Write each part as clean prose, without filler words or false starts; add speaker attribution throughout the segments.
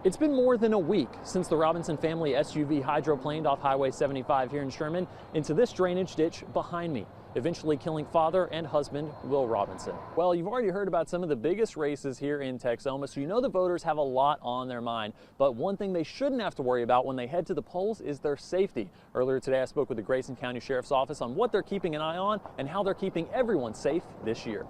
Speaker 1: It's been more than a week since the Robinson family SUV hydroplaned off Highway 75 here in Sherman into this drainage ditch behind me, eventually killing father and husband Will Robinson. Well, you've already heard about some of the biggest races here in Texoma, so you know the voters have a lot on their mind. But one thing they shouldn't have to worry about when they head to the polls is their safety. Earlier today, I spoke with the Grayson County Sheriff's Office on what they're keeping an eye on and how they're keeping everyone safe this year.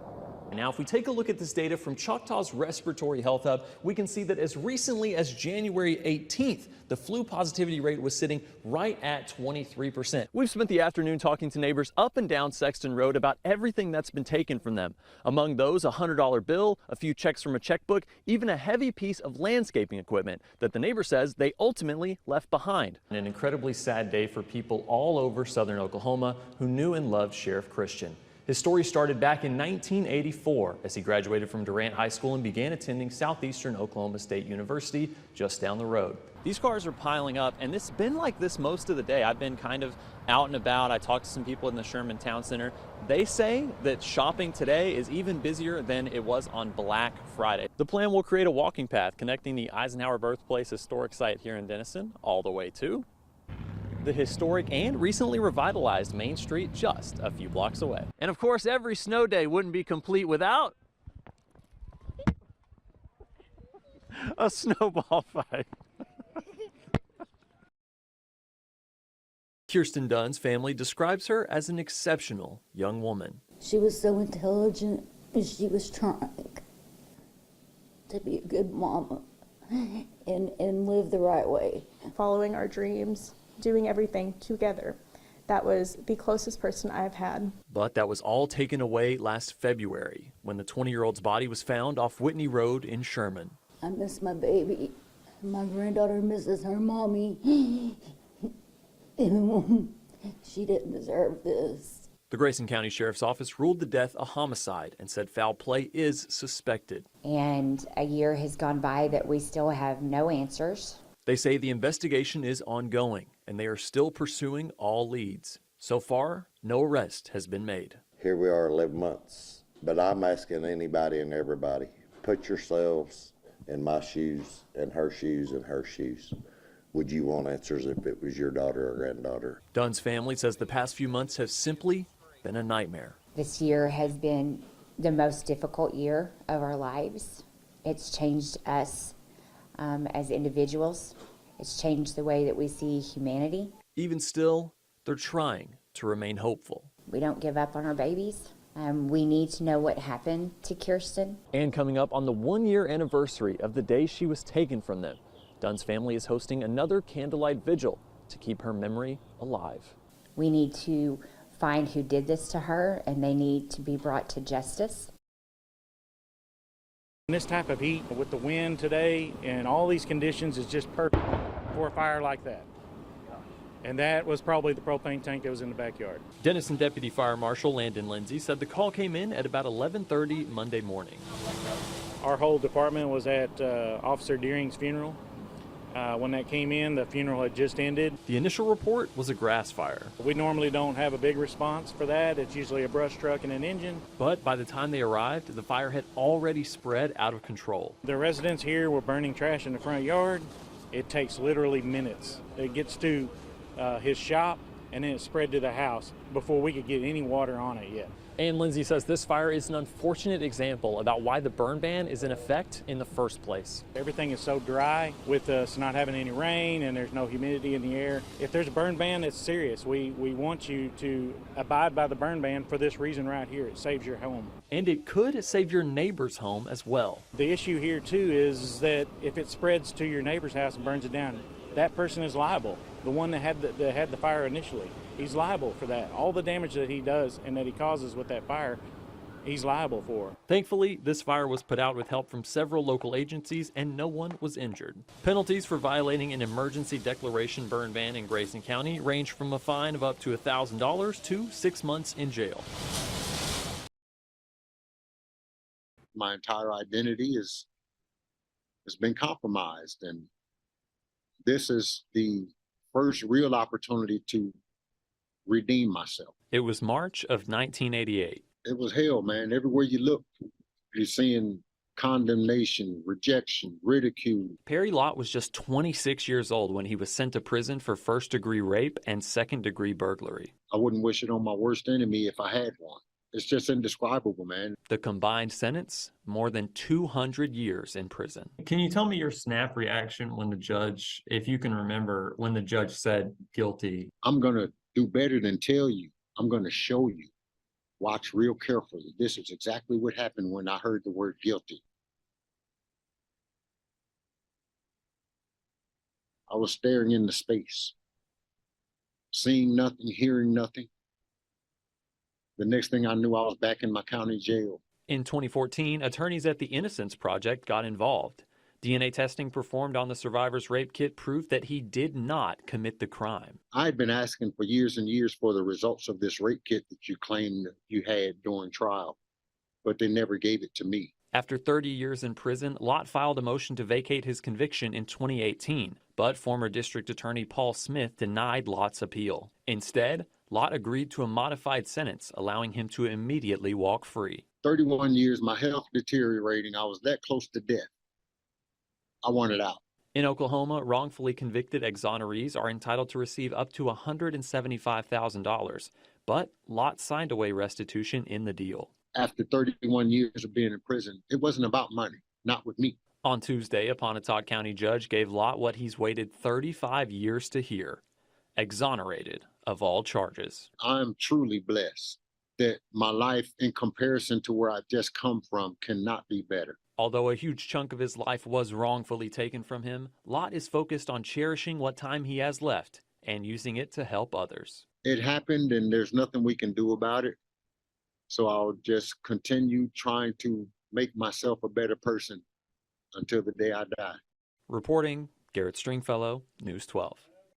Speaker 1: Now, if we take a look at this data from Choctaw's Respiratory Health Hub, we can see that as recently as January 18th, the flu positivity rate was sitting right at 23%. We've spent the afternoon talking to neighbors up and down Sexton Road about everything that's been taken from them. Among those, a $100 bill, a few checks from a checkbook, even a heavy piece of landscaping equipment that the neighbor says they ultimately left behind. An incredibly sad day for people all over southern Oklahoma who knew and loved Sheriff Christian. His story started back in 1984 as he graduated from Durant High School and began attending Southeastern Oklahoma State University just down the road. These cars are piling up, and it's been like this most of the day. I've been kind of out and about. I talked to some people in the Sherman Town Center. They say that shopping today is even busier than it was on Black Friday. The plan will create a walking path connecting the Eisenhower Birthplace historic site here in Denison all the way to the historic and recently revitalized Main Street just a few blocks away. And of course, every snow day wouldn't be complete without a snowball fight. Kirsten Dunn's family describes her as an exceptional young woman.
Speaker 2: She was so intelligent, and she was trying to be a good mama and live the right way.
Speaker 3: Following our dreams, doing everything together. That was the closest person I've had.
Speaker 1: But that was all taken away last February when the 20-year-old's body was found off Whitney Road in Sherman.
Speaker 2: I miss my baby. My granddaughter misses her mommy. She didn't deserve this.
Speaker 1: The Grayson County Sheriff's Office ruled the death a homicide and said foul play is suspected.
Speaker 4: And a year has gone by that we still have no answers.
Speaker 1: They say the investigation is ongoing and they are still pursuing all leads. So far, no arrest has been made.
Speaker 5: Here we are 11 months, but I'm asking anybody and everybody, put yourselves in my shoes and her shoes and her shoes. Would you want answers if it was your daughter or granddaughter?
Speaker 1: Dunn's family says the past few months have simply been a nightmare.
Speaker 4: This year has been the most difficult year of our lives. It's changed us as individuals. It's changed the way that we see humanity.
Speaker 1: Even still, they're trying to remain hopeful.
Speaker 4: We don't give up on our babies. We need to know what happened to Kirsten.
Speaker 1: And coming up on the 1-year anniversary of the day she was taken from them, Dunn's family is hosting another candlelight vigil to keep her memory alive.
Speaker 4: We need to find who did this to her, and they need to be brought to justice.
Speaker 6: This type of heat with the wind today and all these conditions is just perfect for a fire like that. And that was probably the propane tank that was in the backyard.
Speaker 1: Denison Deputy Fire Marshal Landon Lindsay said the call came in at about 11:30 Monday morning.
Speaker 6: Our whole department was at Officer Deering's funeral. When that came in, the funeral had just ended.
Speaker 1: The initial report was a grass fire.
Speaker 6: We normally don't have a big response for that. It's usually a brush truck and an engine.
Speaker 1: But by the time they arrived, the fire had already spread out of control.
Speaker 6: The residents here were burning trash in the front yard. It takes literally minutes. It gets to his shop and then it spread to the house before we could get any water on it yet.
Speaker 1: And Lindsay says this fire is an unfortunate example about why the burn ban is in effect in the first place.
Speaker 6: Everything is so dry with us not having any rain and there's no humidity in the air. If there's a burn ban, it's serious. We want you to abide by the burn ban for this reason right here. It saves your home.
Speaker 1: And it could save your neighbor's home as well.
Speaker 6: The issue here too is that if it spreads to your neighbor's house and burns it down, that person is liable. The one that had the fire initially, he's liable for that. All the damage that he does and that he causes with that fire, he's liable for.
Speaker 1: Thankfully, this fire was put out with help from several local agencies and no one was injured. Penalties for violating an emergency declaration burn ban in Grayson County range from a fine of up to $1,000 to 6 months in jail.
Speaker 7: My entire identity has been compromised, and this is the first real opportunity to redeem myself.
Speaker 1: It was March of 1988.
Speaker 7: It was hell, man. Everywhere you look, you're seeing condemnation, rejection, ridicule.
Speaker 1: Perry Lott was just 26 years old when he was sent to prison for first-degree rape and second-degree burglary.
Speaker 7: I wouldn't wish it on my worst enemy if I had one. It's just indescribable, man.
Speaker 1: The combined sentence, more than 200 years in prison.
Speaker 8: Can you tell me your snap reaction when the judge, if you can remember, when the judge said guilty?
Speaker 7: I'm going to do better than tell you. I'm going to show you. Watch real carefully. This is exactly what happened when I heard the word guilty. I was staring into space, seeing nothing, hearing nothing. The next thing I knew, I was back in my county jail.
Speaker 1: In 2014, attorneys at the Innocence Project got involved. DNA testing performed on the survivor's rape kit proved that he did not commit the crime.
Speaker 7: I had been asking for years and years for the results of this rape kit that you claimed you had during trial, but they never gave it to me.
Speaker 1: After 30 years in prison, Lott filed a motion to vacate his conviction in 2018, but former District Attorney Paul Smith denied Lott's appeal. Instead, Lott agreed to a modified sentence, allowing him to immediately walk free.
Speaker 7: 31 years, my health deteriorating. I was that close to death. I wanted out.
Speaker 1: In Oklahoma, wrongfully convicted exonerees are entitled to receive up to $175,000, but Lott signed away restitution in the deal.
Speaker 7: After 31 years of being in prison, it wasn't about money, not with me.
Speaker 1: On Tuesday, a Pontotoc County judge gave Lott what he's waited 35 years to hear: exonerated of all charges.
Speaker 7: I'm truly blessed that my life, in comparison to where I've just come from, cannot be better.
Speaker 1: Although a huge chunk of his life was wrongfully taken from him, Lott is focused on cherishing what time he has left and using it to help others.
Speaker 7: It happened and there's nothing we can do about it. So I'll just continue trying to make myself a better person until the day I die.
Speaker 1: Reporting, Garrett Stringfellow, News 12.